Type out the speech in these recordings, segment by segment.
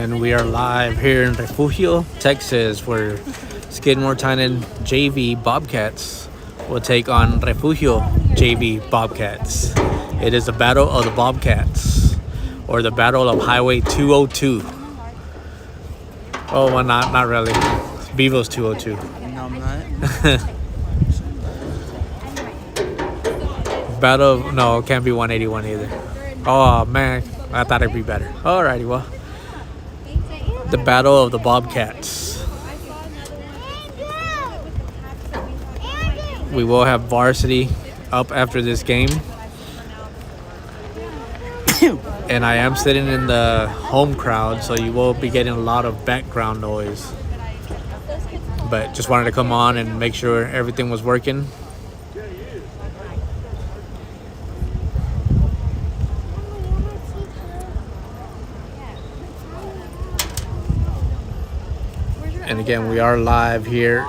And we are live here in Refugio, Texas, where Skidmore-Tynan JV Bobcats will take on Refugio JV Bobcats. It is the Battle of the Bobcats, or the Battle of Highway 202. Oh, well, not really. Bevo's 202. No, I'm not. Battle of, no, it can't be 181 either. Oh, man. I thought it'd be better. Alrighty, well. The Battle of the Bobcats. We will have Varsity up after this game. And I am sitting in the home crowd, so you will be getting a lot of background noise. But just wanted to come on and make sure everything was working. And again, we are live here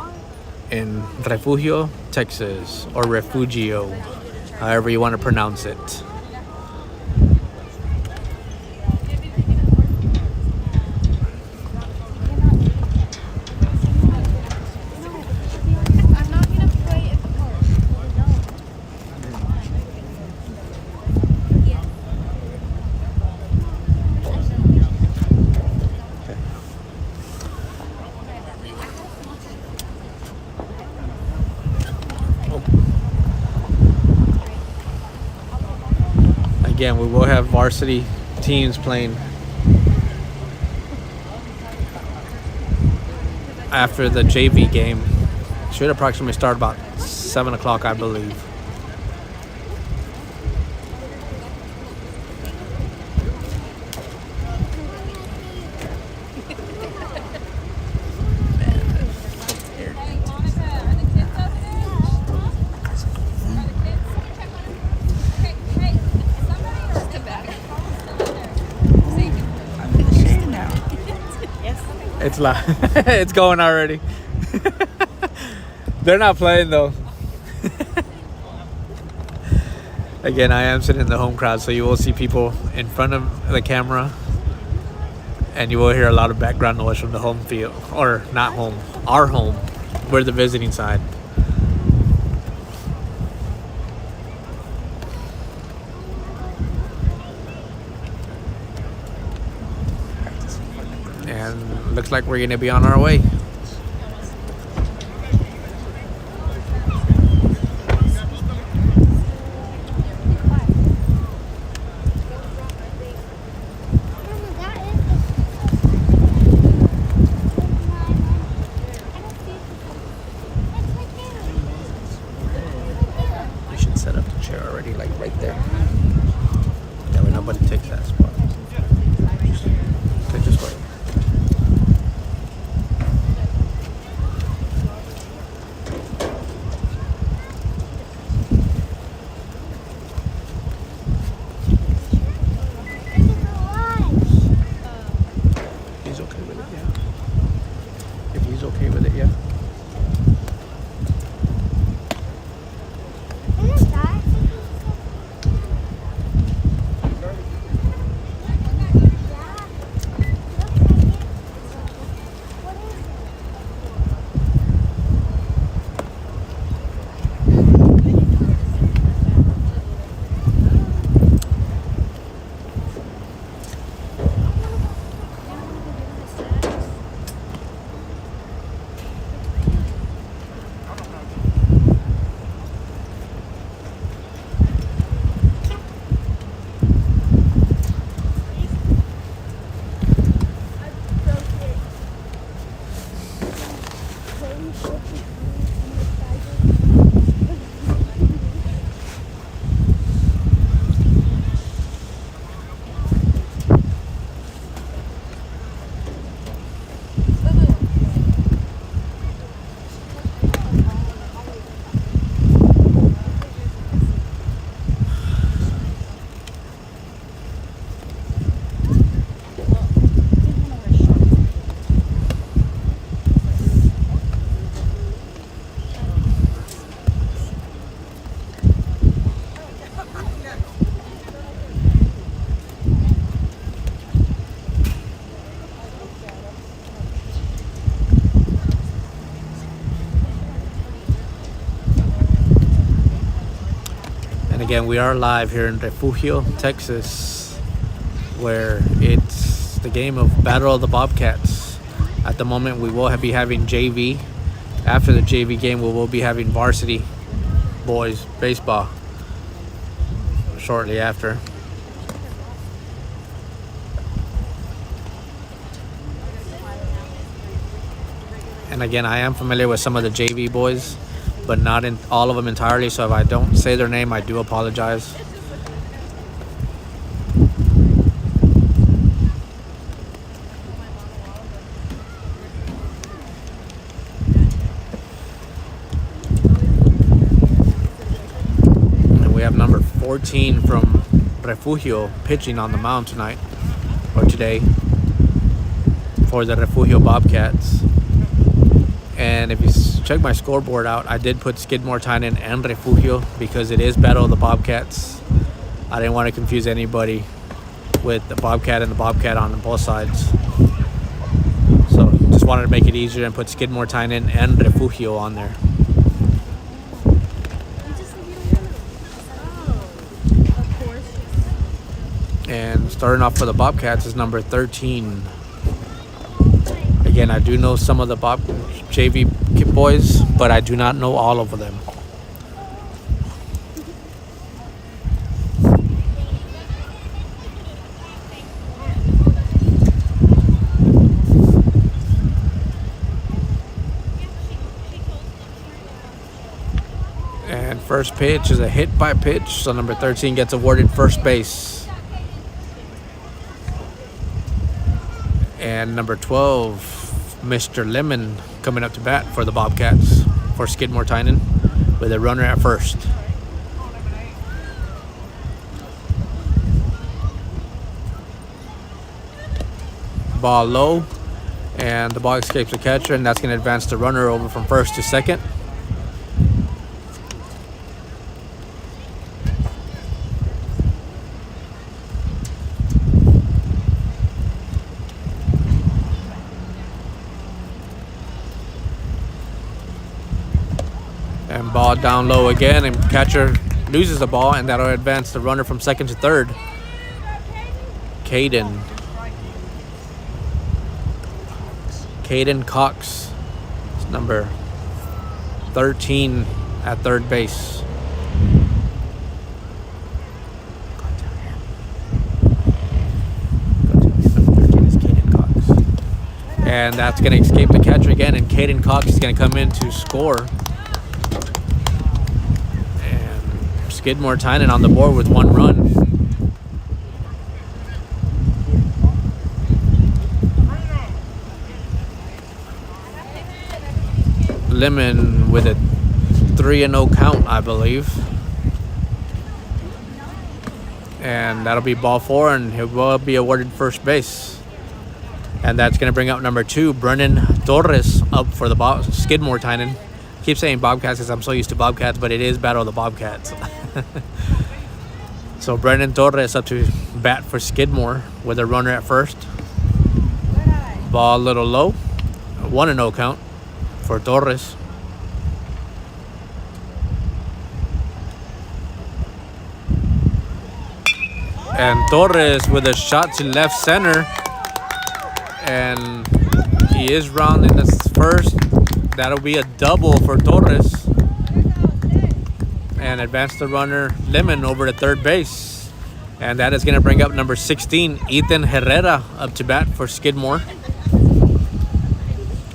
in Refugio, Texas, or Refugio, however you want to pronounce it. Again, we will have varsity teams playing after the JV game. Should approximately start about 7 o'clock, I believe. It's live. It's going already. They're not playing though. Again, I am sitting in the home crowd, so you will see people in front of the camera, and you will hear a lot of background noise from the home field, or not home, our home. We're the visiting side. And looks like we're going to be on our way. We should set up the chair already, like right there. That way nobody takes that spot. Take this way. again, we are live here in Refugio, Texas, where it's the game of Battle of the Bobcats. At the moment, we will be having JV. After the JV game, we will be having varsity boys baseball shortly after. And again, I am familiar with some of the JV boys, but not in all of them entirely. So if I don't say their name, I do apologize. And we have number 14 from Refugio pitching on the mound tonight, or today, for the Refugio Bobcats. And if you check my scoreboard out, I did put Skidmore-Tynan and Refugio because it is Battle of the Bobcats. I didn't want to confuse anybody with the Bobcat and the Bobcat on both sides. So just wanted to make it easier and put Skidmore-Tynan and Refugio on there. And starting off for the Bobcats is number 13. Again, I do know some of the JV boys, but I do not know all of them. And first pitch is a hit by pitch, so number 13 gets awarded first base. And number 12, Mr. Lemon, coming up to bat for the Bobcats for Skidmore-Tynan with a runner at first. Ball low, and the ball escapes the catcher, and that's going to advance the runner over from first to second. And ball down low again, and catcher loses the ball, and that'll advance the runner from second to third. Caden Cox is number 13 at third base. And that's going to escape the catcher again, and Caden Cox is going to come in to score. Skidmore-Tynan on the board with one run. Lemon with a 3-0 count, I believe. And that'll be ball four, and he will be awarded first base. And that's going to bring up number 2, Brennan Torres, up for the Skidmore-Tynan. Keep saying Bobcats because I'm so used to Bobcats, but it is Battle of the Bobcats. So Brennan Torres up to bat for Skidmore with a runner at first. Ball a little low. 1-0 count for Torres. And Torres with a shot to left center. And he is rounding the first. That'll be a double for Torres. And advance the runner Lemon over to third base. And that is going to bring up number 16, Ethan Herrera, up to bat for Skidmore,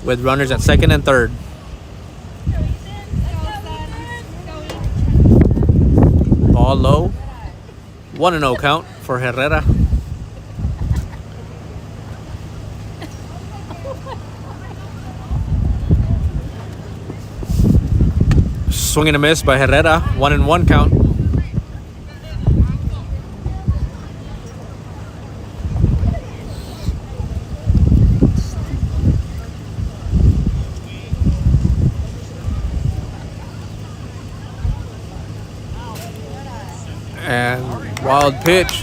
with runners at second and third. Ball low. 1-0 count for Herrera. Swing and a miss by Herrera. 1-1 count. And wild pitch.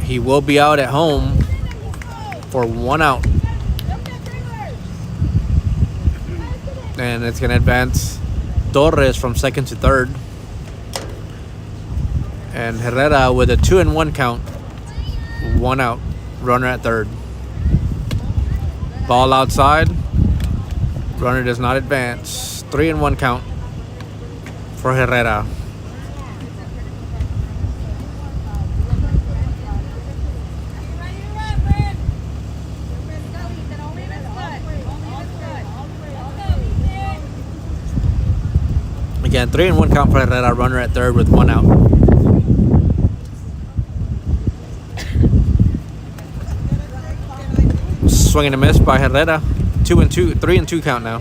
He will be out at home for 1 out. And it's going to advance Torres from second to third. And Herrera with a 2-1 count. 1 out. Runner at third. Ball outside. Runner does not advance. 3-1 count for Herrera. Again, 3-1 count for Herrera. Runner at third with 1 out. Swing and a miss by Herrera. 2-2, 3-2 count now.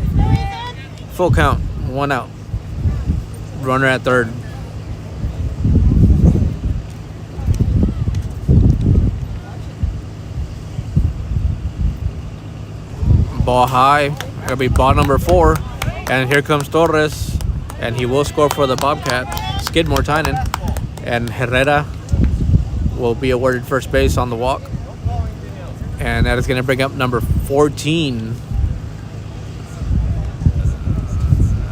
Full count, 1 out. Runner at third. Ball high. It'll be ball number 4. And here comes Torres. And he will score for the Bobcat, Skidmore-Tynan. And Herrera will be awarded first base on the walk. And that is going to bring up number 14.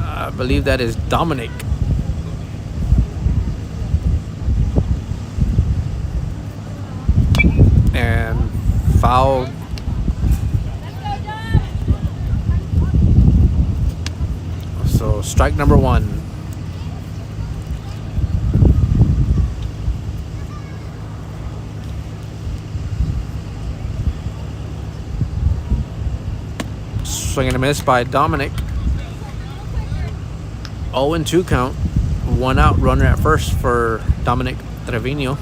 I believe that is Dominic. And foul. So strike number 1. Swing and a miss by Dominic. 0-2 count. 1 out. Runner at first for Dominic Trevino.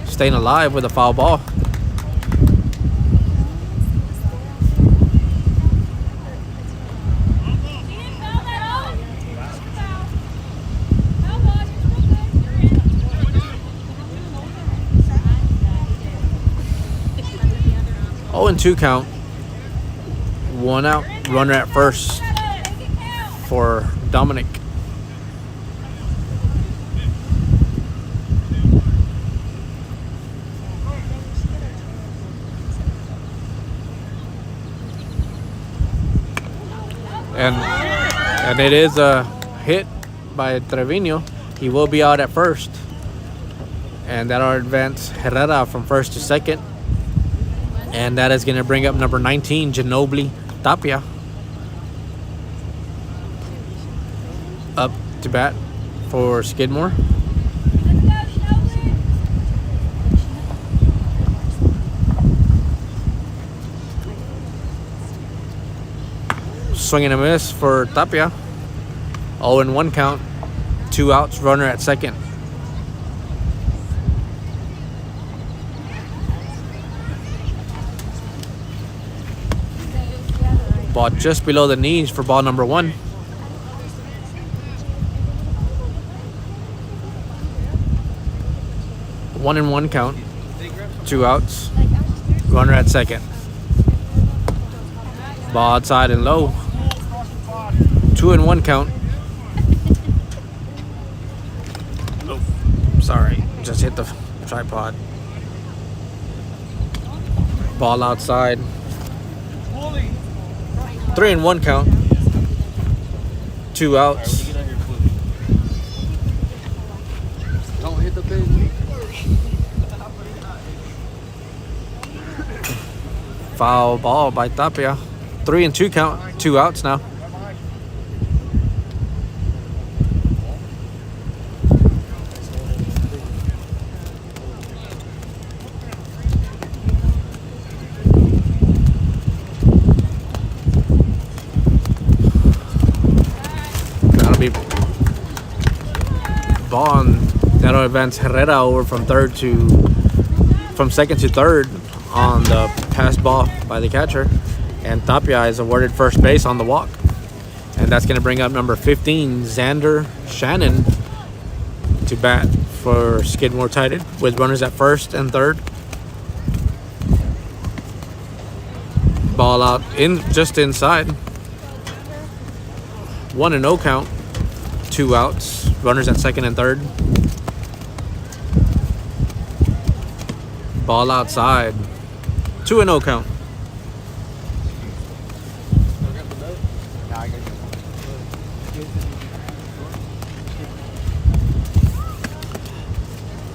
Staying alive with a foul ball. And 2 count. 1 out. Runner at first for Dominic. And it is a hit by Trevino. He will be out at first. And that'll advance Herrera from first to second. And that is going to bring up number 19, Ginobili Tapia. Up to bat for Skidmore. Swing and a miss for Tapia. 0-1 count. 2 outs, runner at second. Ball just below the knees for ball number 1. One and 1 count. 2 outs. Runner at second. Ball outside and low. 2-1 count. Oh, sorry. Just hit the tripod. Ball outside. 3-1 count. 2 outs. Don't hit the big. Foul ball by Tapia. 3-2 count. 2 outs now. Ball, and that'll advance Herrera over from second to third on the pass ball by the catcher. And Tapia is awarded first base on the walk. And that's going to bring up number 15, Xander Shannon, to bat for Skidmore-Tynan with runners at first and third. Ball out just inside. 1-0 count. 2 outs. Runners at second and third. Ball outside. 2-0 count.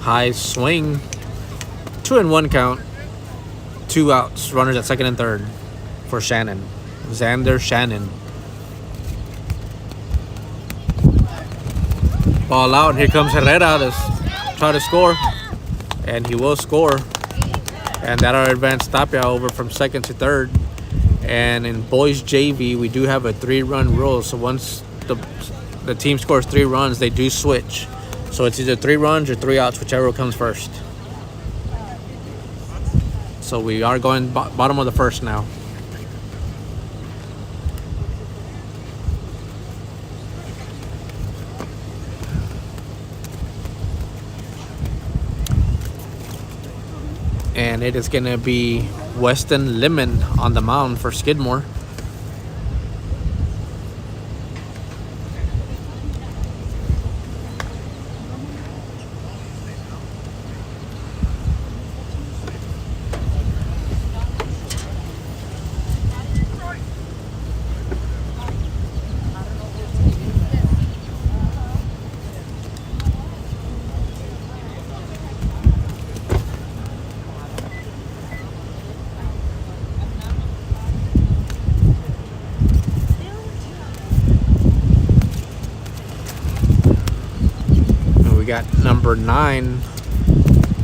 High swing. 2-1 count. 2 outs. Runners at second and third for Shannon. Xander Shannon. Ball out. And here comes Herrera to try to score. And he will score. And that'll advance Tapia over from second to third. And in boys JV, we do have a 3-run rule. So once the team scores 3 runs, they do switch. So it's either 3 runs or 3 outs, whichever comes first. So we are going bottom of the first now. And it is going to be Weston Lemon on the mound for Skidmore. We got number 9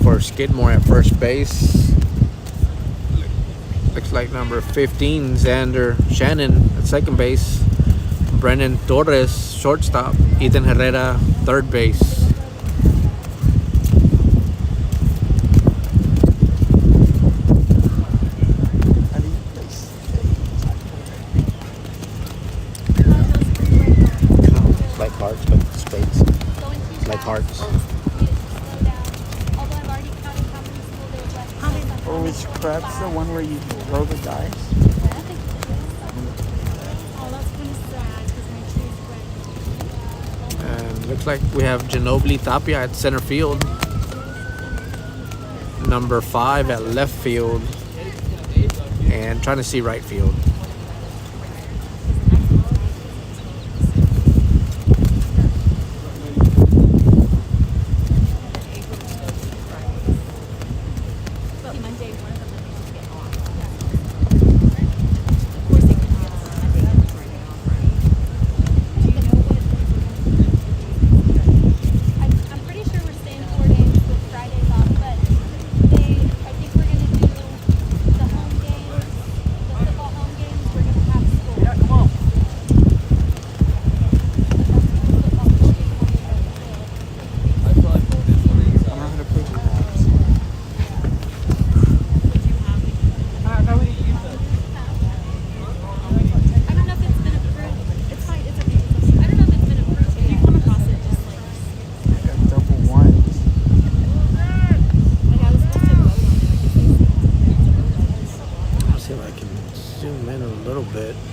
for Skidmore at first base. Looks like number 15, Xander Shannon at second base. Brennan Torres, shortstop. Ethan Herrera, third base. Like hearts, but spades. Like hearts. Or is craps the one where you roll the dice? And looks like we have Ginobili Tapia at center field. Number 5 at left field. And trying to see right field.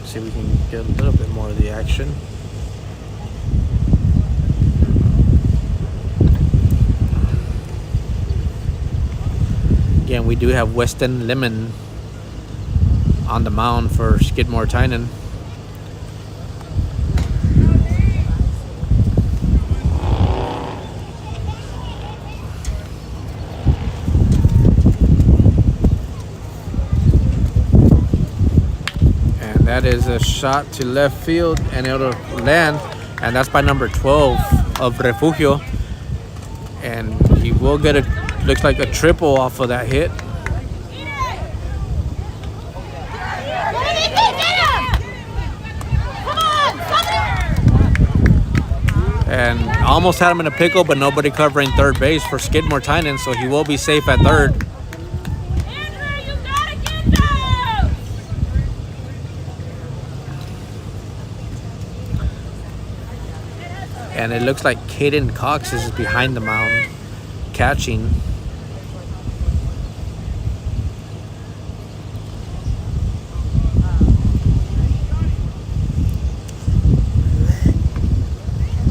See if we can get a little bit more of the action. Again, we do have Weston Lemon on the mound for Skidmore-Tynan. That is a shot to left field, and it'll land, and that's by number 12 of Refugio. And he will get looks like a triple off of that hit. And almost had him in a pickle, but nobody covering third base for Skidmore-Tynan, so he will be safe at third. And it looks like Caden Cox is behind the mound, catching.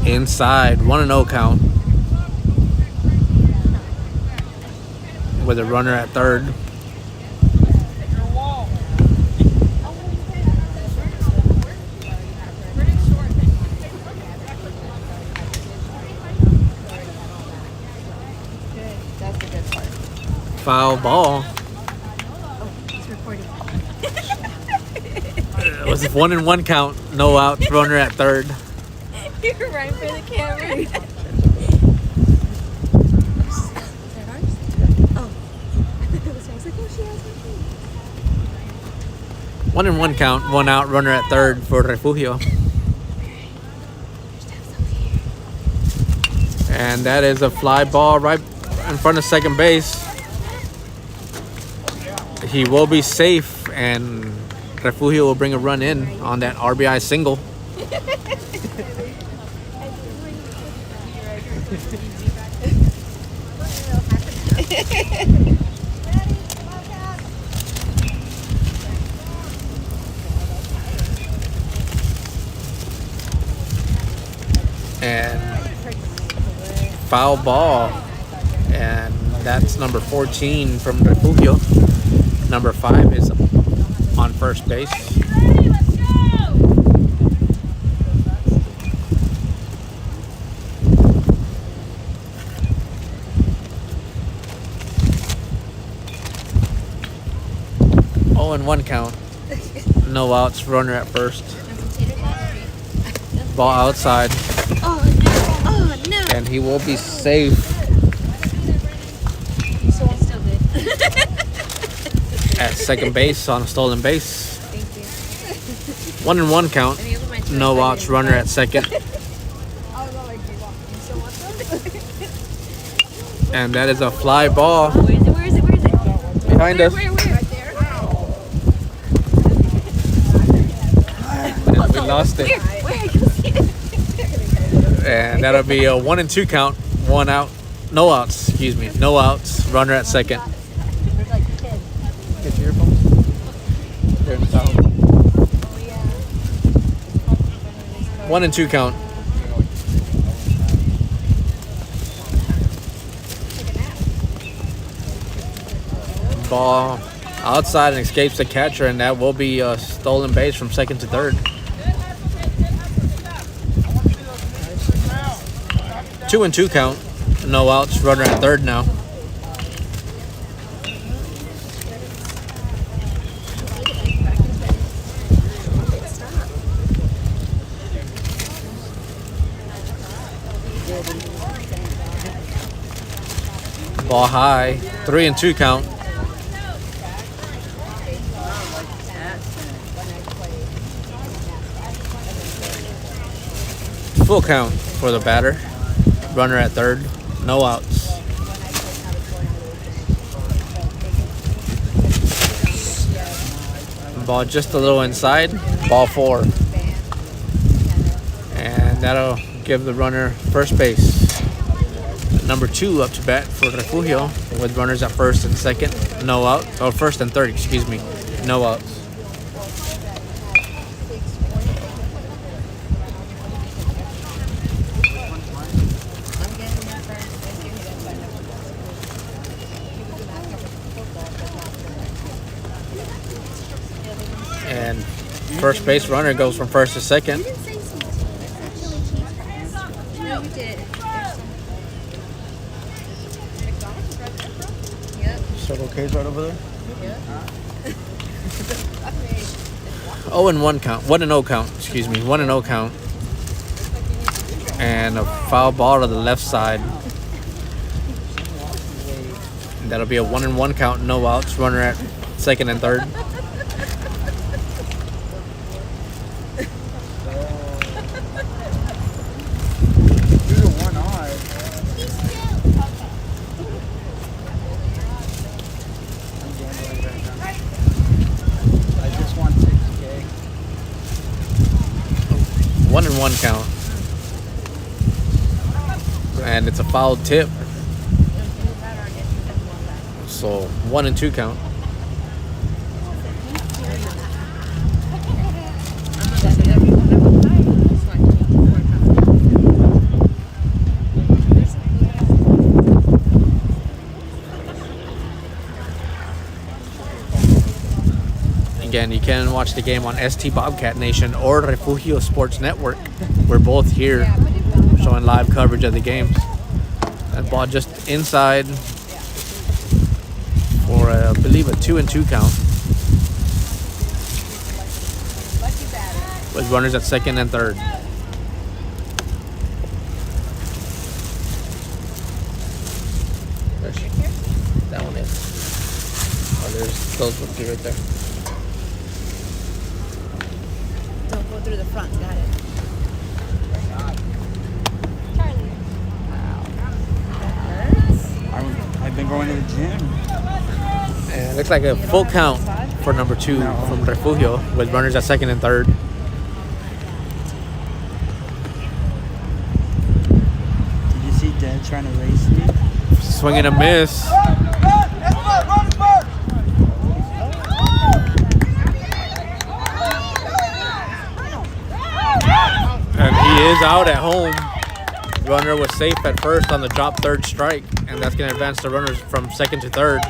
Inside, 1-0 count. With a runner at third. Foul ball. He's recording. It was a 1-1 count. No outs. Runner at third. You're right for the camera. Is that ours? Oh. I was like, oh, she has one. 1-1 count. 1 out. Runner at third for Refugio. And that is a fly ball right in front of second base. He will be safe, and Refugio will bring a run in on that RBI single. And foul ball, and that's number 14 from Refugio. Number 5 is on first base. Oh, and 1 count. No outs. Runner at first. Ball outside. Oh no! Oh no! And he will be safe. So I'm still good. At second base on a stolen base. Thank you. 1-1 count. No outs. Runner at second. And that is a fly ball Where is it? Where is it? Where is it? behind us. Where? Right there. And we lost it. Where? I can see it. And that'll be a 1-2 count. 1 out. No outs. Excuse me. No outs. Runner at second. Get your earphones. They're in the south. 1-2 count. Ball outside and escapes the catcher, and that will be a stolen base from second to third. 2-2 count. No outs. Runner at third now. Ball high. 3-2 count. Full count for the batter. Runner at third. No outs. Ball just a little inside. Ball 4. And that'll give the runner first base. Number 2 up to bat for Refugio with runners at first and second. No out. Oh, first and third, excuse me. No outs. And first base runner goes from first to second. No, you did. Yep. Several K's right over there. 0-1 count. 1-0 count. Excuse me. 1-0 count. And a foul ball to the left side. And that'll be a 1-1 count. No outs. Runner at second and third. I just want 6K. 1-1 count. And it's a foul tip. So 1-2 count. Again, you can watch the game on ST Bobcat Nation or Refugio Sports Network. We're both here showing live coverage of the games. That ball just inside. for, I believe, a 2-2 count. With runners at second and third. That one is. Oh, there's those ones right there. Don't go through the front. Got it. I've been going to the gym. And it looks like a full count for number 2 from Refugio with runners at second and third. Did you see Dad trying to race me? Swing and a miss. And he is out at home. Runner was safe at first on the drop third strike, and that's going to advance the runners from second to third.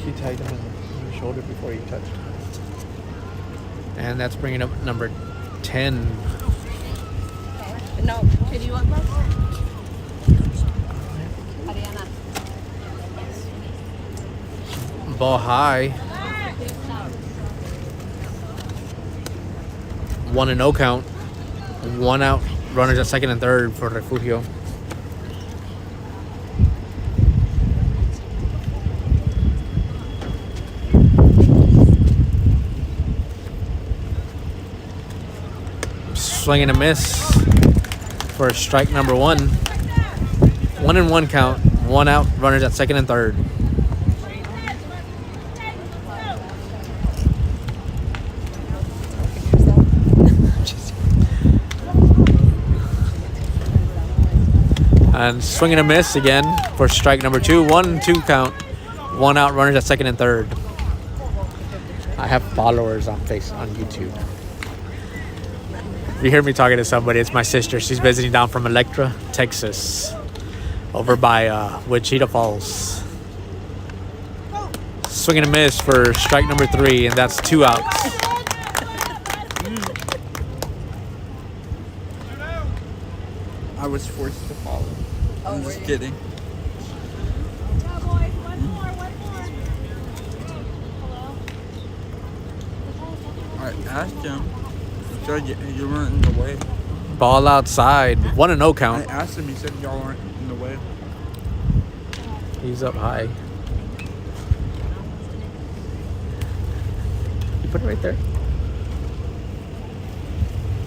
She tied on your shoulder before you touched. And that's bringing up number 10. No. Can you walk back? Ariana. Ball high. 1-0 count. 1 out. Runners at second and third for Refugio. Swing and a miss for strike number 1. 1-1 count. 1 out. Runners at second and third. And swing and a miss again for strike number 2. 1-2 count. 1 out. Runners at second and third. I have followers on YouTube. If you hear me talking to somebody, it's my sister. She's visiting down from Electra, Texas, over by Wichita Falls. Swing and a miss for strike number 3, and that's 2 outs. I was forced to follow. I'm just kidding. I asked him. He said you weren't in the way. Ball outside. 1-0 count. I asked him. He said y'all weren't in the way. He's up high. You put it right there.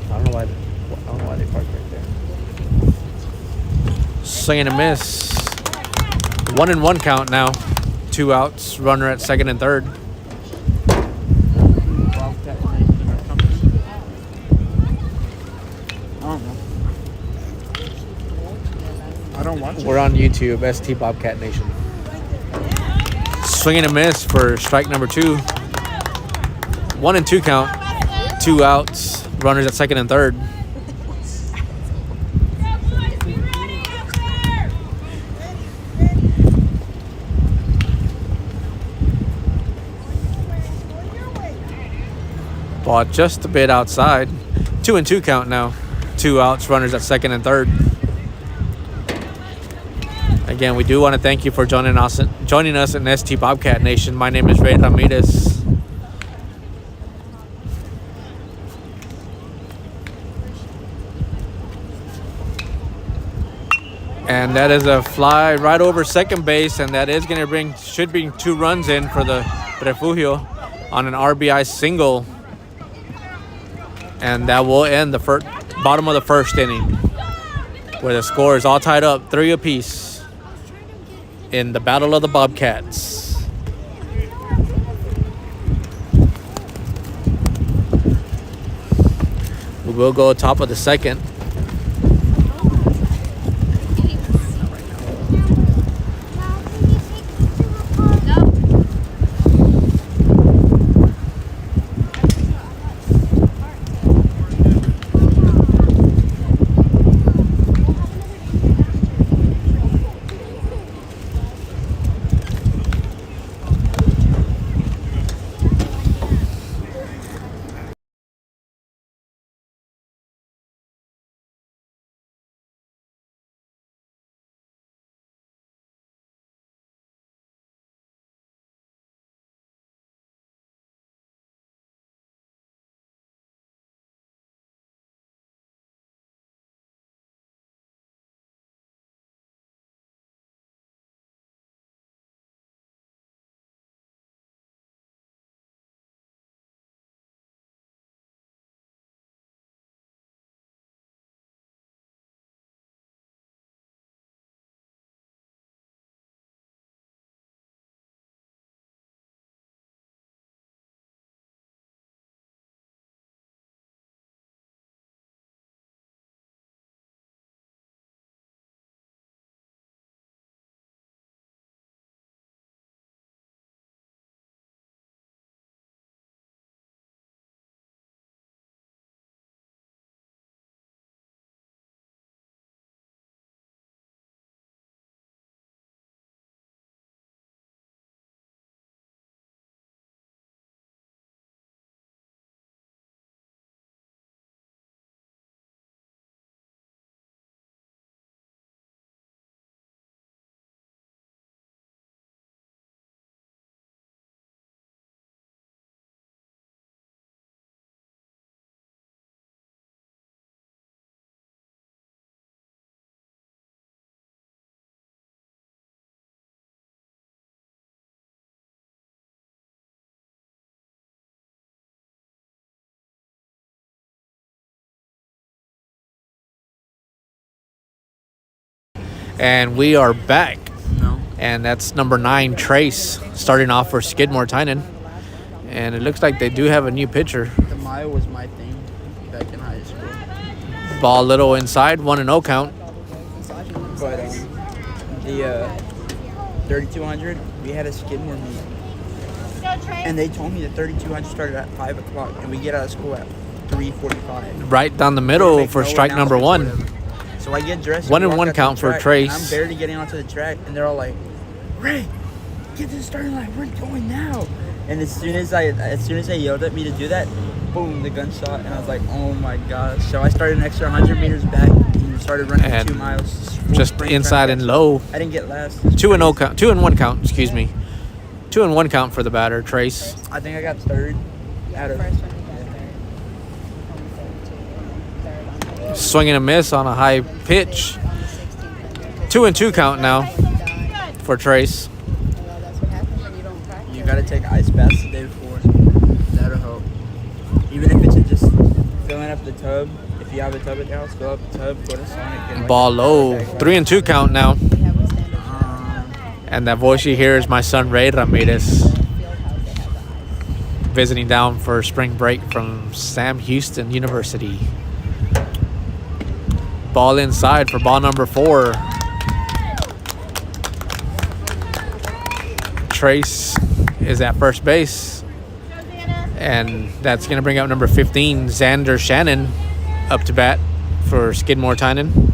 I don't know why they parked right there. Swing and a miss. 1-1 count now. 2 outs. Runner at second and third. I don't watch it. We're on YouTube, ST Bobcat Nation. Swing and a miss for strike number 2. 1-2 count. 2 outs. Runners at second and third. Ball just a bit outside. 2-2 count now. 2 outs. Runners at second and third. Again, we do want to thank you for joining us in ST Bobcat Nation. My name is Ray Ramirez. And that is a fly right over second base, and that is going to should bring 2 runs in for the Refugio on an RBI single. And that will end the bottom of the first inning, where the score is all tied up 3 apiece in the Battle of the Bobcats. We will go top of the second. And we are back. No. And that's number 9, Trace, starting off for Skidmore-Tynan. And it looks like they do have a new pitcher. The mile was my thing back in high school. Ball little inside, 1-0 count. But the 3200, we had a Skidmore meet. And they told me the 3200 started at 5 o'clock, and we get out of school at 3:45. Right down the middle for strike number 1. So I get dressed. 1-1 count for Trace. I'm barely getting onto the track, and they're all like, "Ray, get to the starting line. We're going now." And as soon as they yelled at me to do that, boom, the gunshot, and I was like, "Oh my gosh!" So I started an extra 100 meters back and started running And 2 miles. just inside and low. I didn't get last. 2-0 count. 2-1 count. Excuse me. 2-1 count for the batter, Trace. I think I got third out of. Swing and a miss on a high pitch. 2-2 count now for Trace. You gotta take ice baths the day before. That'll help. Even if it's just filling up the tub. If you have a tub at your house, fill up the tub, put a Sonic. Get Ball low. 3-2 count now. And that voice you hear is my son Ray Ramirez, visiting down for spring break from Sam Houston University. Ball inside for ball number 4. Trace is at first base. And that's going to bring up number 15, Xander Shannon, up to bat for Skidmore-Tynan.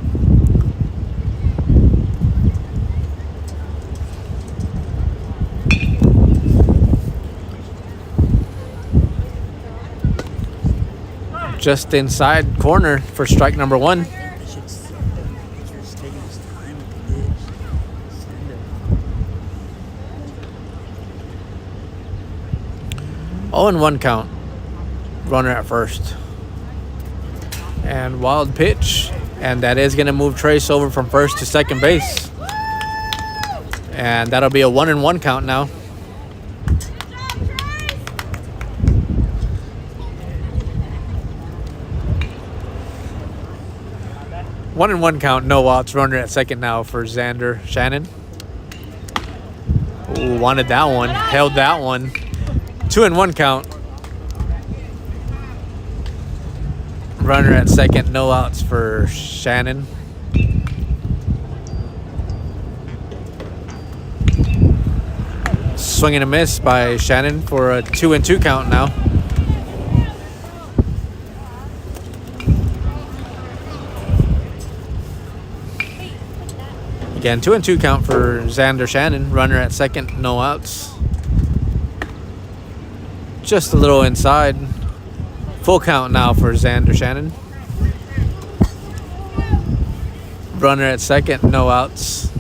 Just inside corner for strike number 1. Just taking his time with the pitch. Send it. 0-1 count. Runner at first. And wild pitch. And that is going to move Trace over from first to second base. And that'll be a 1-1 count now. One and 1 count, no outs. Runner at second now for Xander Shannon. Ooh, wanted that one, held that one. 2-1 count. Runner at second, no outs for Shannon. Swing and a miss by Shannon for a 2-2 count now. Again, 2-2 count for Xander Shannon. Runner at second, no outs. Just a little inside. Full count now for Xander Shannon. Runner at second, no outs.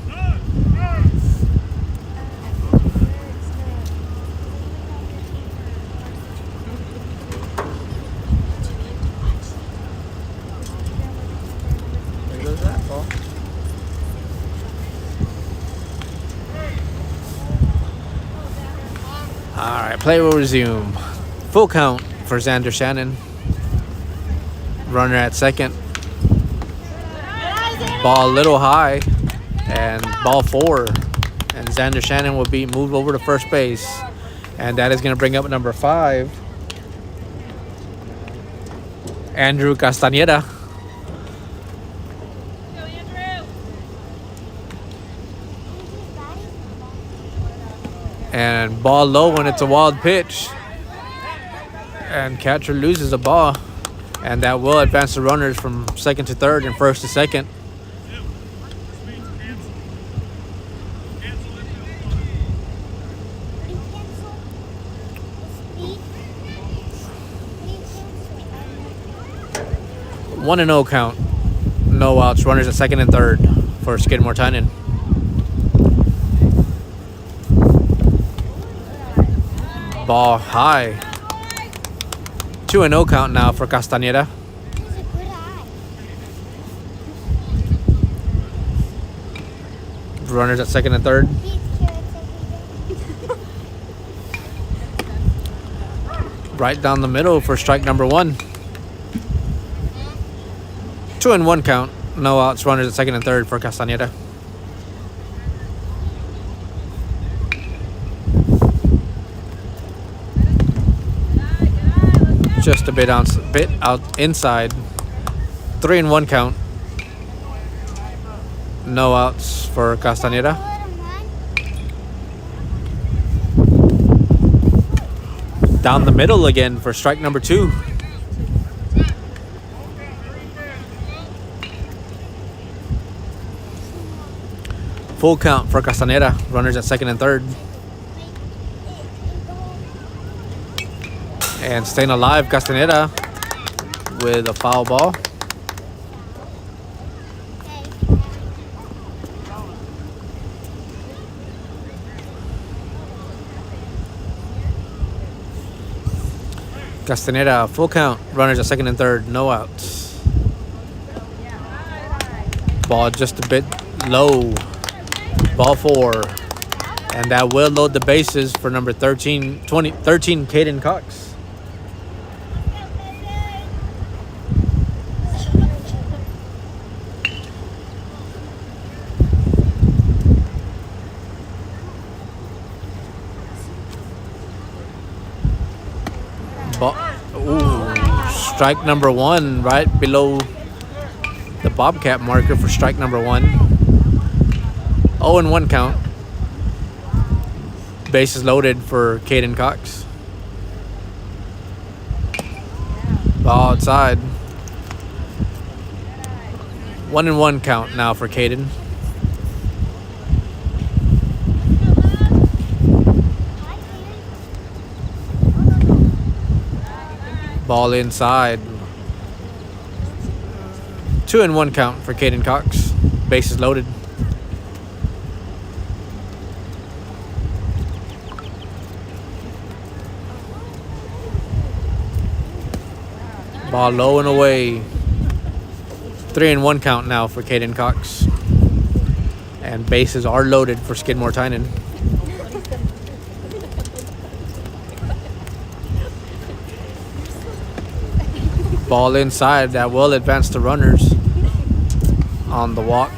There goes that ball. All right, play will resume. Full count for Xander Shannon. Runner at second. Ball a little high. And ball 4. And Xander Shannon will be moved over to first base. And that is going to bring up number 5. Andrew Castañeda. And ball low when it's a wild pitch. And catcher loses a ball. And that will advance the runners from second to third and first to second. One and 0 count. No outs. Runners at second and third for Skidmore-Tynan. Ball high. 2-0 count now for Castañeda. Runners at second and third. Right down the middle for strike number 1. 2-1 count. No outs. Runners at second and third for Castañeda. Just a bit out inside. 3-1 count. No outs for Castaneda. Down the middle again for strike number 2. Full count for Castaneda. Runners at second and third. And staying alive, Castaneda with a foul ball. Castaneda, full count. Runners at second and third. No outs. Ball just a bit low. Ball 4. And that will load the bases for number 13, Caden Cox. Strike number 1 right below the Bobcat marker for strike number 1. 0-1 count. Bases loaded for Caden Cox. Ball outside. 1-1 count now for Caden. Ball inside. 2-1 count for Caden Cox. Bases loaded. Ball low and away. 3-1 count now for Caden Cox. And bases are loaded for Skidmore-Tynan. Ball inside, that will advance the runners on the walk.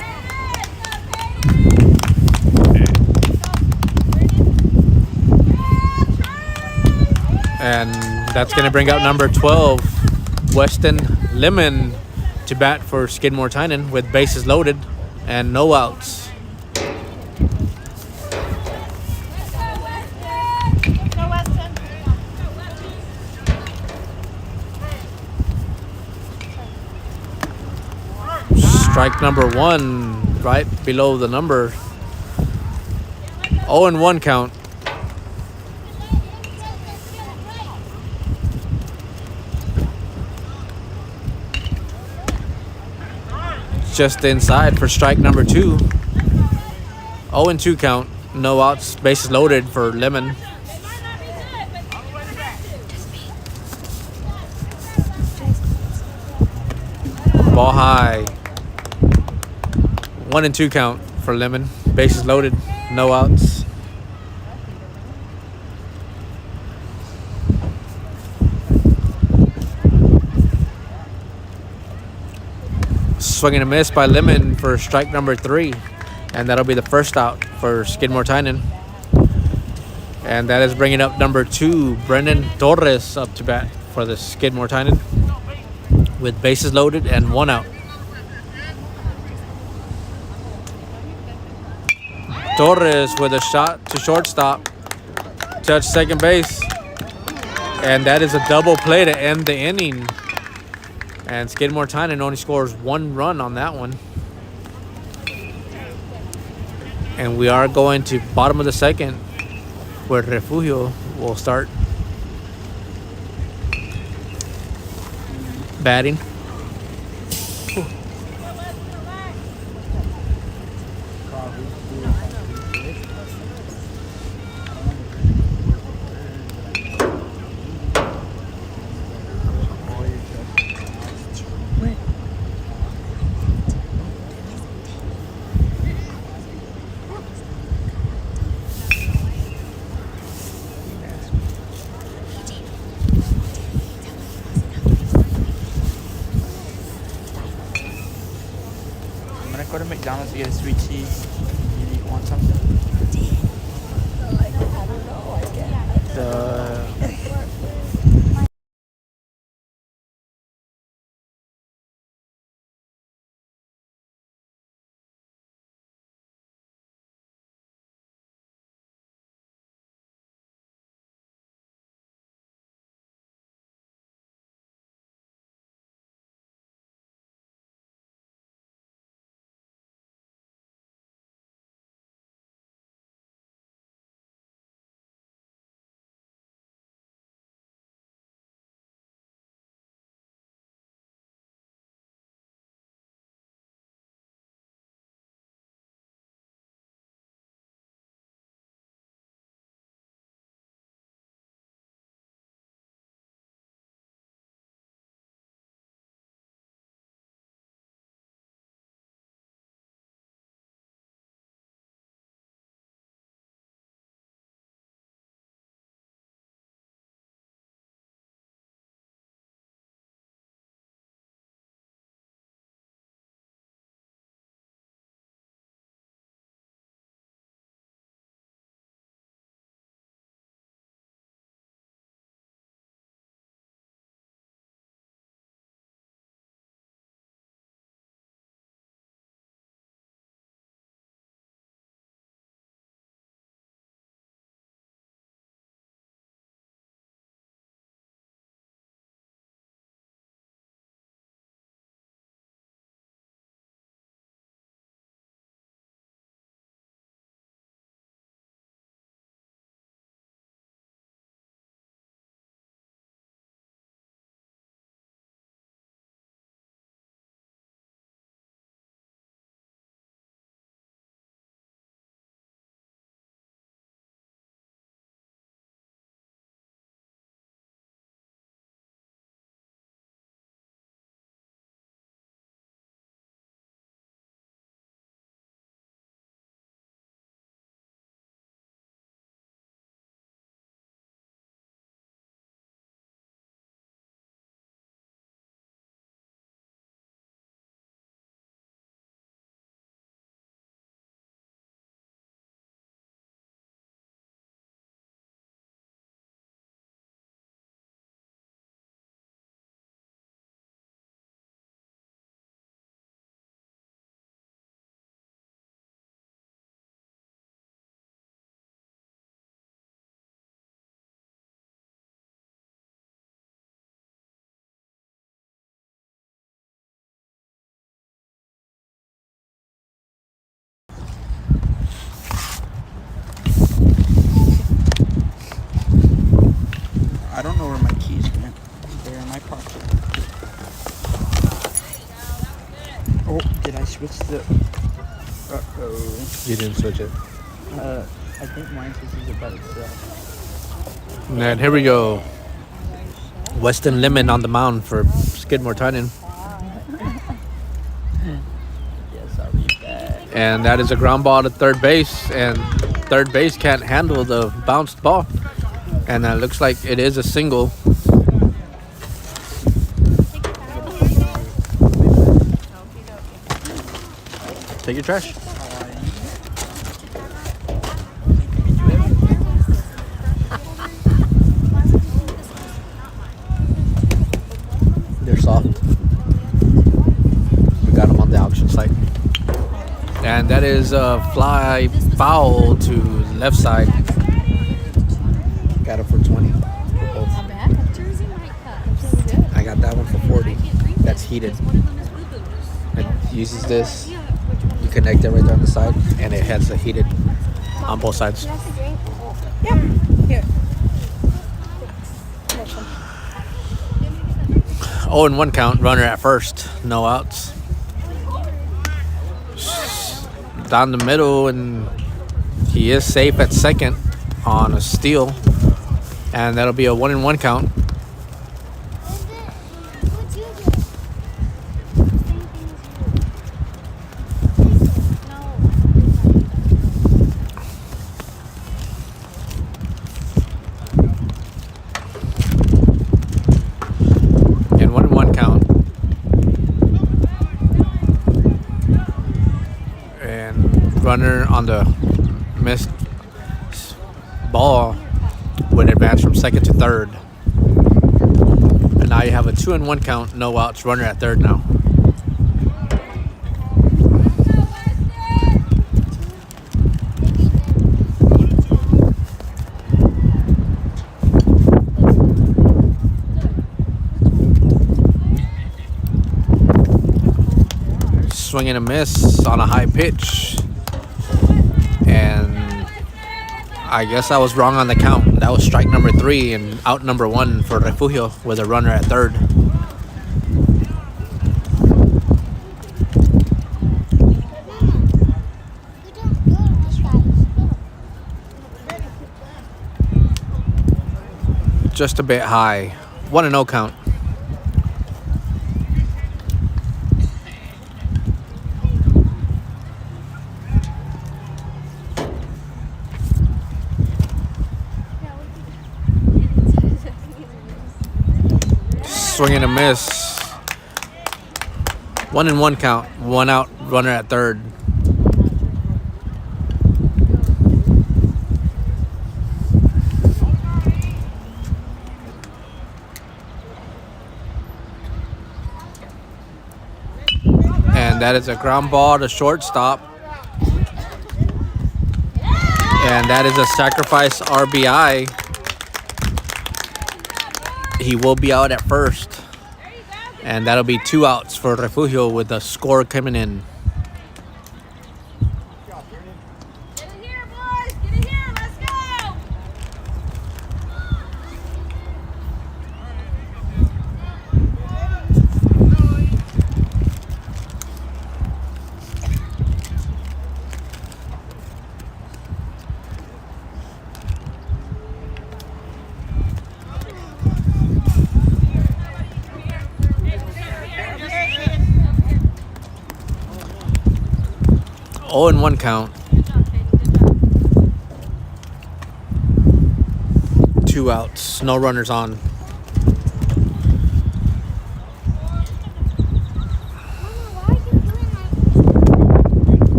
And that's going to bring out number 12, Weston Lemon, to bat for Skidmore-Tynan with bases loaded and no outs. Strike number 1 right below the number. 0-1 count. Just inside for strike number 2. 0-2 count. No outs. Bases loaded for Lemon. Ball high. 1-2 count for Lemon. Bases loaded. No outs. Swinging a miss by Lemon for strike number 3. And that'll be the first out for Skidmore-Tynan. And that is bringing up number 2, Brendan Torres, up to bat for the Skidmore-Tynan with bases loaded and 1 out. Torres with a shot to shortstop. Touch second base. And that is a double play to end the inning. And Skidmore-Tynan only scores 1 run on that one. And we are going to bottom of the second, where Refugio will start batting. Go to McDonald's to get a sweet cheese. You want something? I don't know. I guess. The my pocket. Oh, did I switch the... Uh-oh. You didn't switch it. I think mine switches it by itself. And here we go. Weston Lemon on the mound for Skidmore-Tynan. Yes, I'll be back. And that is a ground ball to third base. And third base can't handle the bounced ball. And it looks like it is a single. Take your trash. They're soft. We got them on the auction site. And that is a fly foul to left side. Got it for 20. I got that one for 40. That's heated. It uses this. You connect it right there on the side, and it has a heated on both sides. Yeah. Here. 0-1 count, runner at first, no outs. Down the middle, and he is safe at second on a steal. And that'll be a 1-1 count. And 1-1 count. And runner on the missed ball would advance from second to third. And now you have a 2-1 count, no outs, runner at third now. Swing and a miss on a high pitch. And I guess I was wrong on the count. That was strike number 3 and out number 1 for Refugio with a runner at third. Just a bit high. 1-0 count. Swing and a miss. 1-1 count. 1 out, runner at third. And that is a ground ball to shortstop. And that is a sacrifice RBI. He will be out at first. And that'll be 2 outs for Refugio with the score coming in. Get in here, boys. Get in here. Let's go. Oh, and 1 count. 2 outs. No runners on.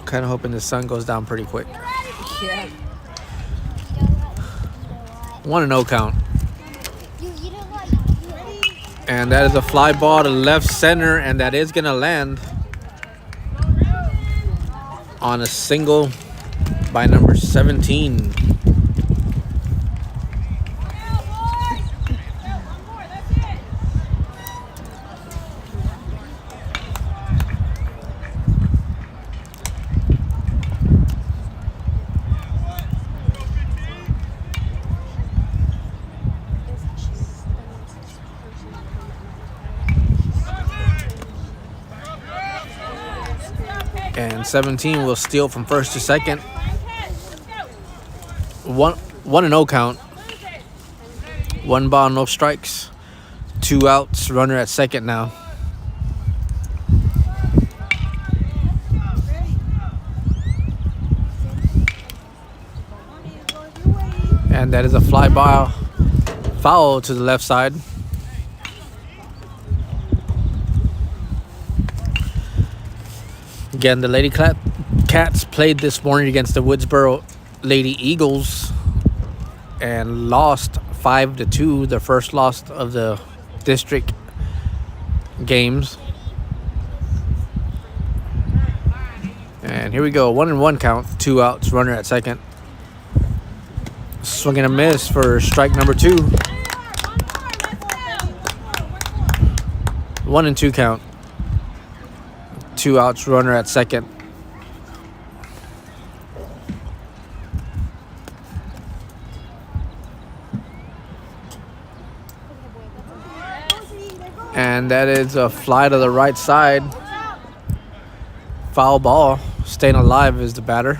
Kind of hoping the sun goes down pretty quick. Yeah. 1-0 count. And that is a fly ball to left center, and that is going to land on a single by number 17. And 17 will steal from first to second. 1-0 count. 1 ball, no strikes. 2 outs, runner at second now. And that is a fly ball, foul to the left side. Again, the Lady Cats played this morning against the Woodsboro Lady Eagles and lost 5-2, the first loss of the district games. And here we go, 1-1 count, 2 outs, runner at second. Swing and a miss for strike number 2. 1-2 count, 2 outs, runner at second. And that is a fly to the right side. Foul ball. Staying alive is the batter.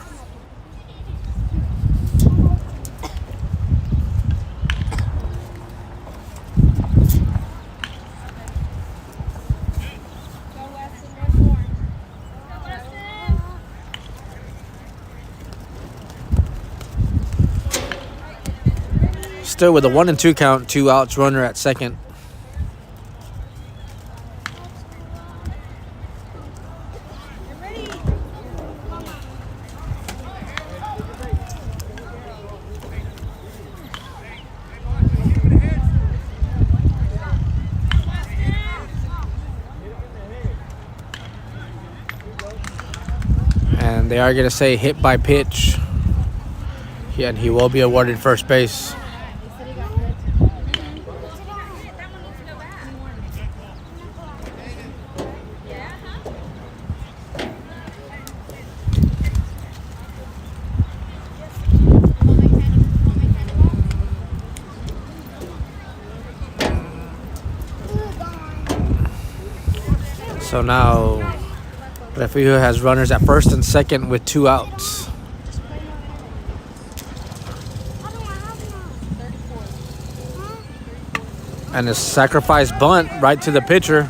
Still with a 1-2 count, 2 outs, runner at second. And they are going to say hit by pitch. Yeah, and he will be awarded first base. So now Refugio has runners at first and second with 2 outs. And a sacrifice bunt right to the pitcher.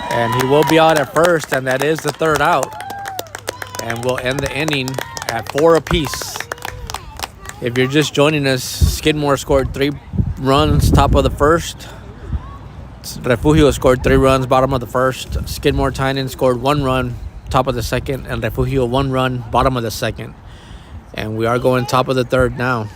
And he will be out at first, and that is the 3rd out. And we'll end the inning at 4 apiece. If you're just joining us, Skidmore scored 3 runs top of the first. Refugio scored 3 runs bottom of the first. Skidmore-Tynan scored 1 run top of the second, and Refugio 1 run bottom of the second. And we are going top of the 3rd now.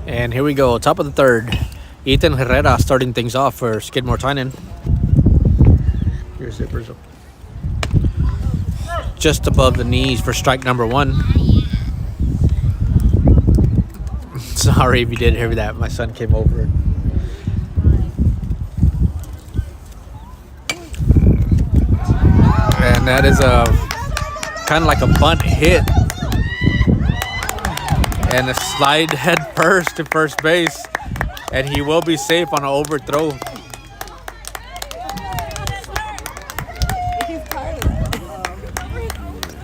And here we go, top of the third. Ethan Herrera starting things off for Skidmore-Tynan. Your zippers up. Just above the knees for strike number 1. Sorry if you didn't hear that. My son came over. And that is a kind of like a bunt hit. And a slide head first to first base. And he will be safe on an overthrow.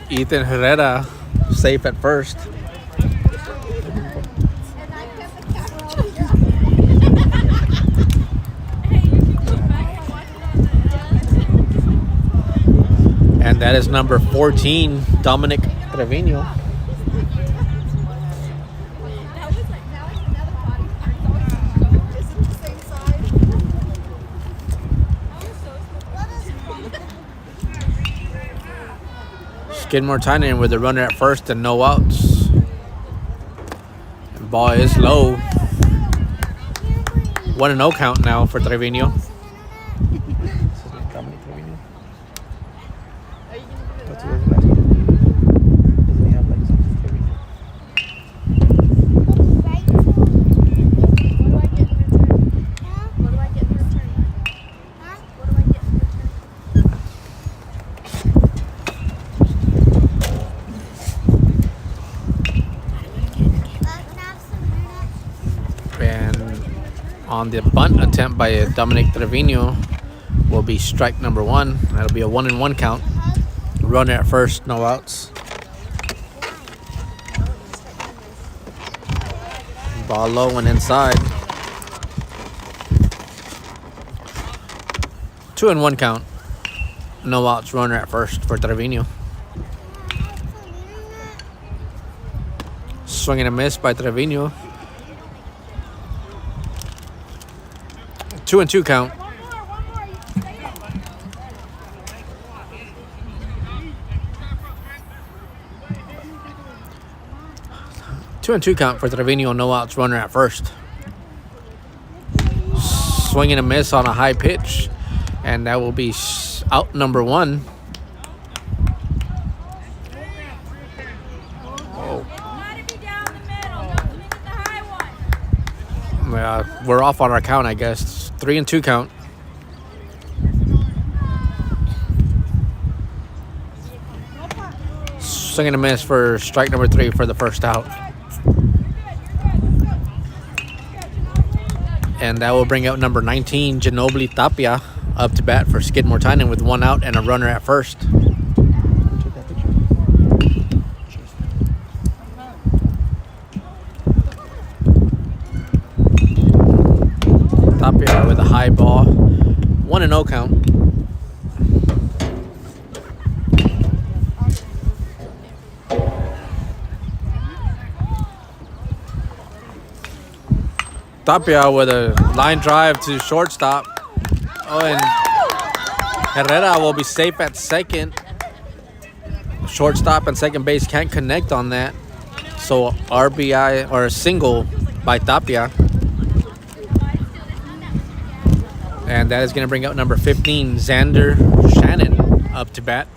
Ethan Herrera safe at first. And that is number 14, Dominic Trevino. Skidmore-Tynan with a runner at first and no outs. And ball is low. 1-0 count now for Trevino. On the bunt attempt by Dominic Trevino will be strike number 1. That'll be a 1-1 count. Runner at first, no outs. Ball low and inside. 2-1 count. No outs, runner at first for Trevino. Swing and a miss by Trevino. 2-2 count. Two and two count for Trevino, no outs, runner at first. Swing and a miss on a high pitch, and that will be out number 1. We're off on our count, I guess. 3-2 count. Swing and a miss for strike number 3 for the first out. And that will bring out number 19, Ginobili Tapia, up to bat for Skidmore-Tynan with 1 out and a runner at first. Tapia with a high ball. 1-0 count. Tapia with a line drive to shortstop. Oh, and Herrera will be safe at second. Shortstop and second base can't connect on that. So RBI or a single by Tapia. And that is going to bring out number 15, Xander Shannon, up to bat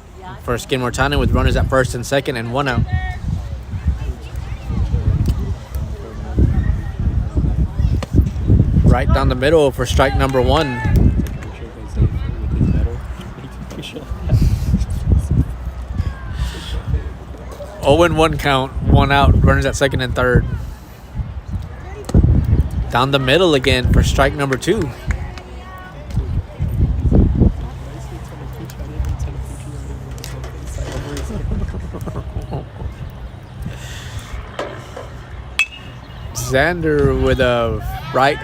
for Skidmore-Tynan with runners at first and second and 1 out. Right down the middle for strike number 1. 0-1 count, 1 out, runners at second and third. Down the middle again for strike number 2. Xander with a right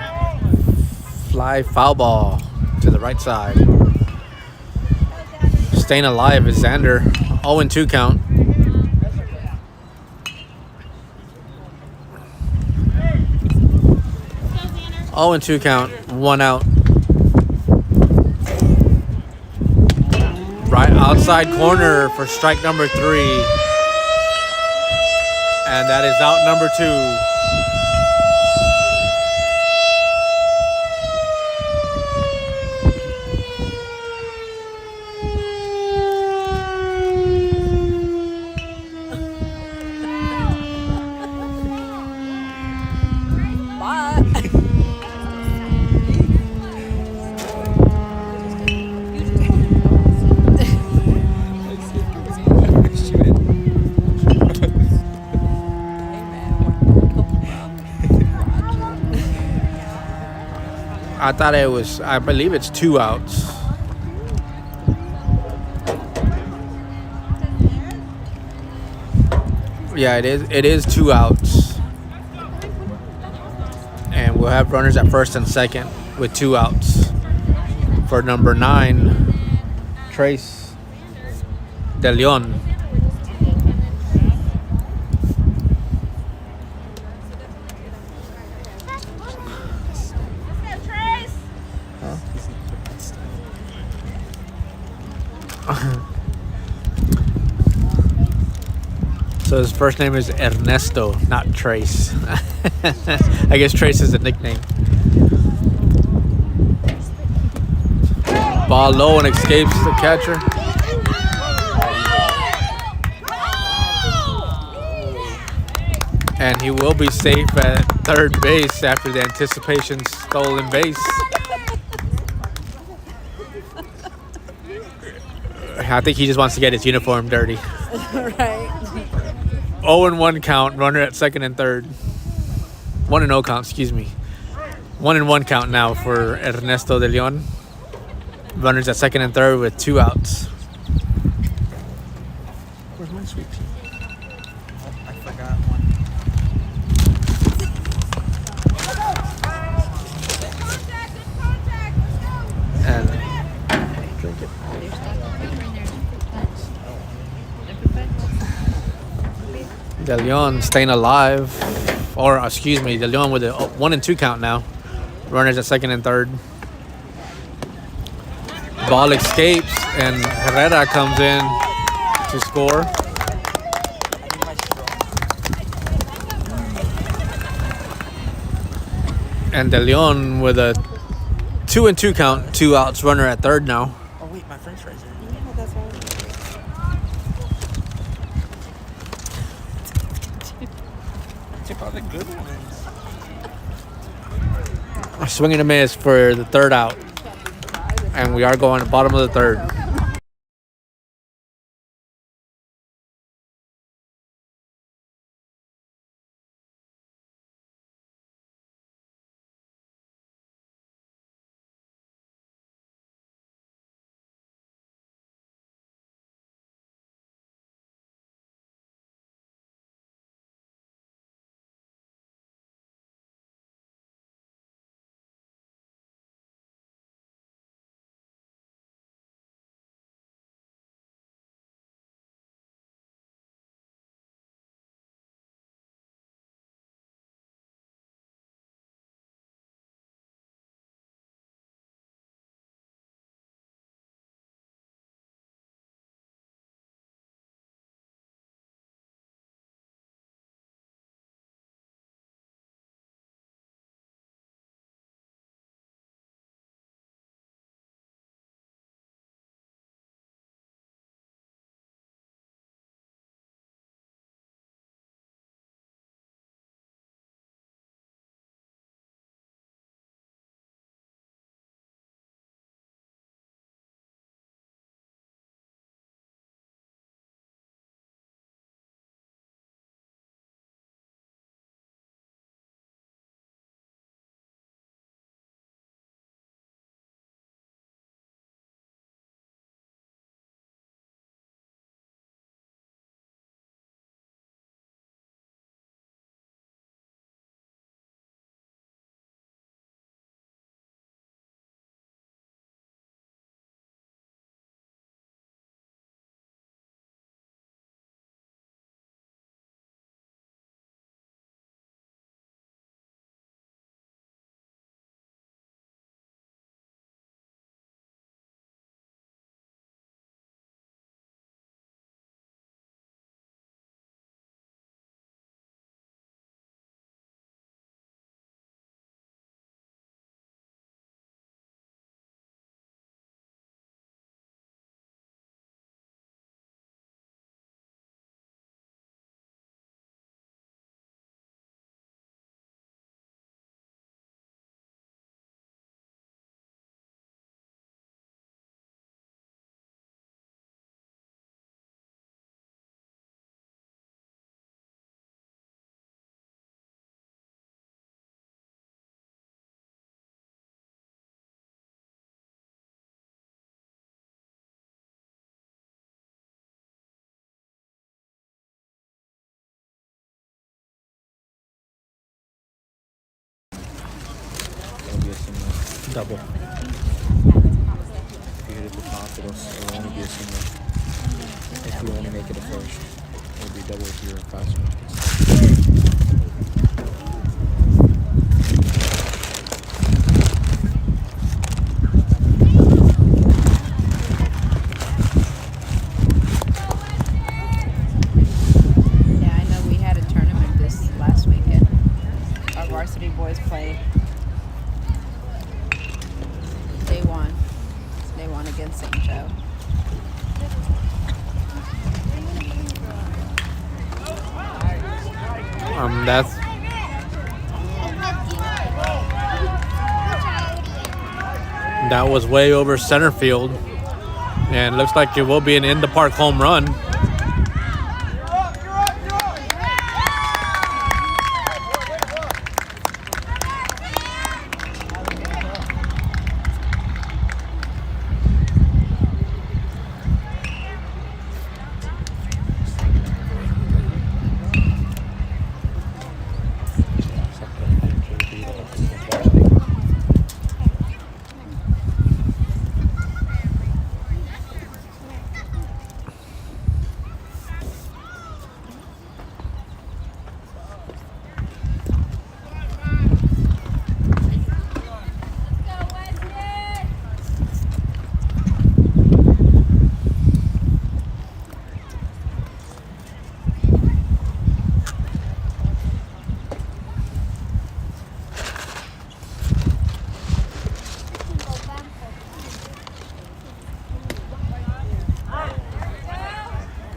fly foul ball to the right side. Staying alive is Xander. 0-2 count. Oh, and 2 count, 1 out. Right outside corner for strike number 3. And that is out number 2. I thought it was. I believe it's 2 outs. Yeah, it is. It is 2 outs, and we'll have runners at first and second with 2 outs for number 9, Trace De Leon. So his first name is Ernesto, not Trace. I guess Trace is a nickname. Ball low and escapes the catcher. And he will be safe at third base after the anticipation stolen base. I think he just wants to get his uniform dirty. Right. 0-1 count, runner at second and third. 1-0 count, excuse me. 1-1 count now for Ernesto De Leon. Runners at second and third with 2 outs. Where's my sweet tea? I forgot one. And drink it. De Leon staying alive. Or, excuse me, De Leon with a 1-2 count now. Runners at second and third. Ball escapes, and Herrera comes in to score. And De Leon with a 2-2 count, 2 outs, runner at third now. Oh wait, my French fries are. Yeah, that's right. Took all the good ones. Swing and a miss for the third out. And we are going to bottom of the third. Double. If you hit it at the top, it'll only be a single. If you only make it a first, it'll be double if you're faster. Yeah, I know we had a tournament this last weekend. Our varsity boys played. They won. They won against St. Joe. That's that was way over center field, and looks like it will be an in the park home run.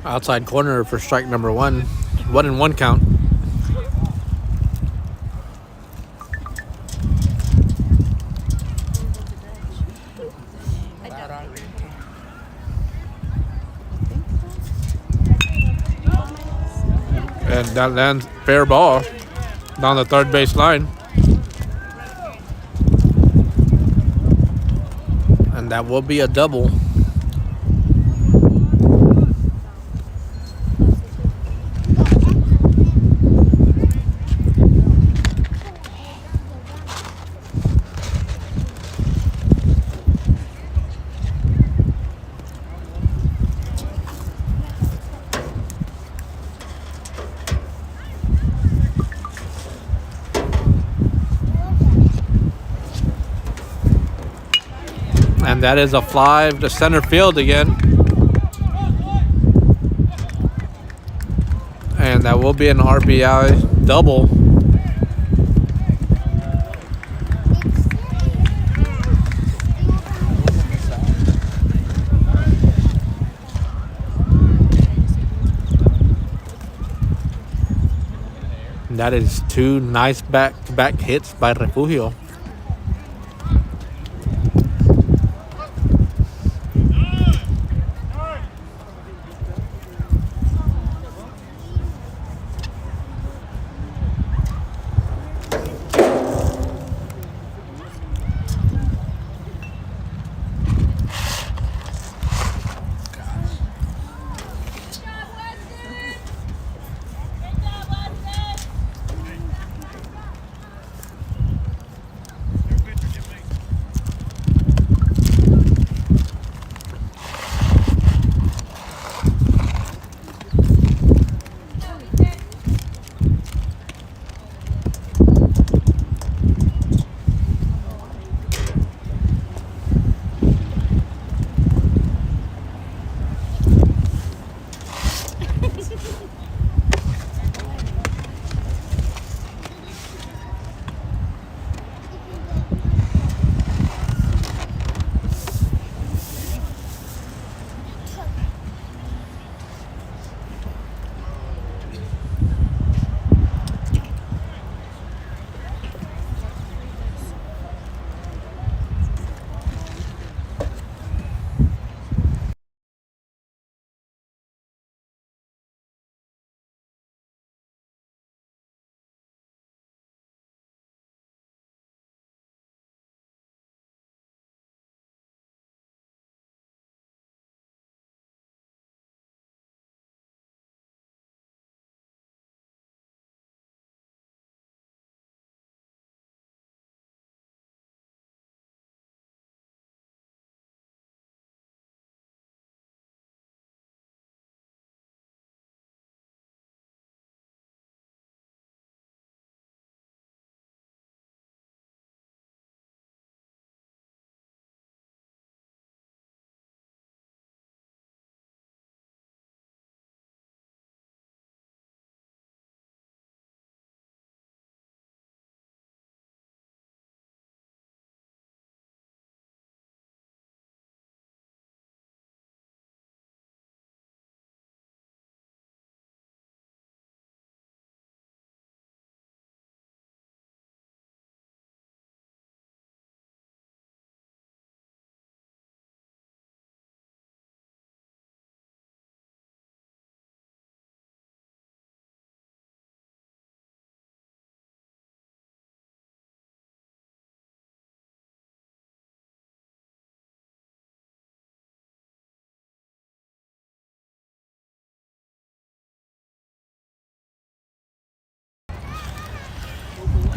Outside corner for strike number 1. 1-1 count. And that lands fair ball down the third base line. And that will be a double. And that is a fly to center field again. And that will be an RBI double. And that is 2 nice back-to-back hits by Refugio.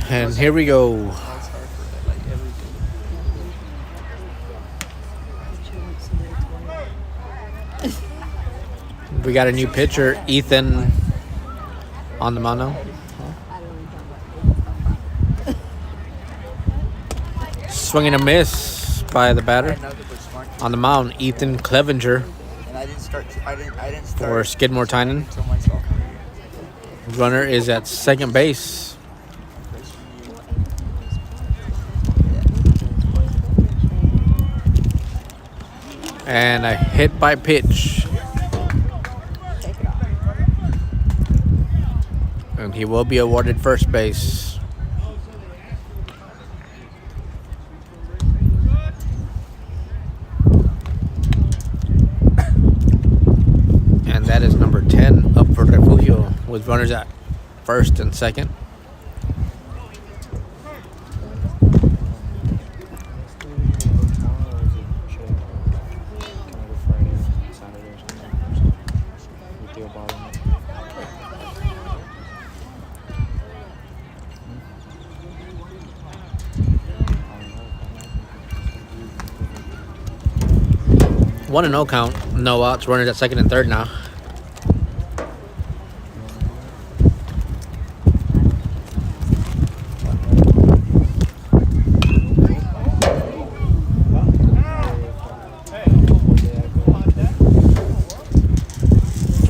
And here we go. It's hard for like everything. We got a new pitcher, Ethan, on the mound now. Swinging a miss by the batter. On the mound, Ethan Clevenger And I didn't start. for Skidmore-Tynan. until my sophomore year. Runner is at second base. And a hit by pitch. And he will be awarded first base. And that is number 10 up for Refugio with runners at first and second. One and no count, no outs, runners at second and third now.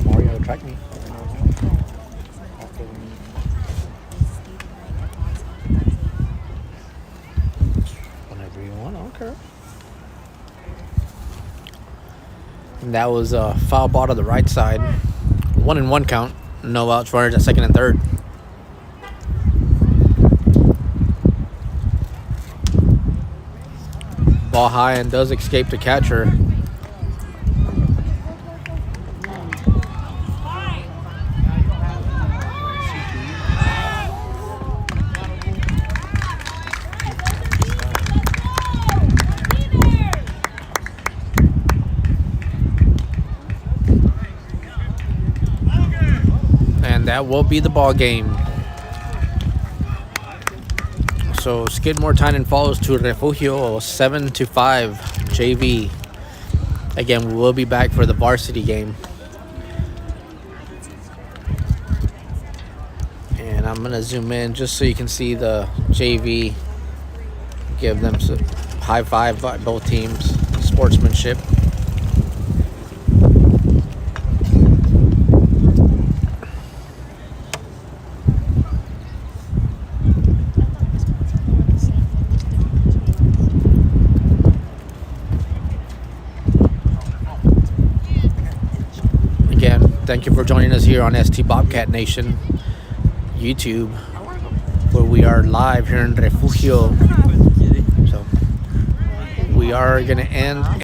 Mario, track me. Whenever you want, okay. And that was a foul ball to the right side. 1 and 1 count. No outs, runners at second and third. Ball high and does escape the catcher. That will be the ball game. So Skidmore-Tynan falls to Refugio 7-5 JV. Again, we will be back for the varsity game. And I'm gonna zoom in just so you can see the JV. Give them some high five by both teams. Sportsmanship. Thank you for joining us here on ST Bobcat Nation YouTube, where we are live here in Refugio. So we are going to end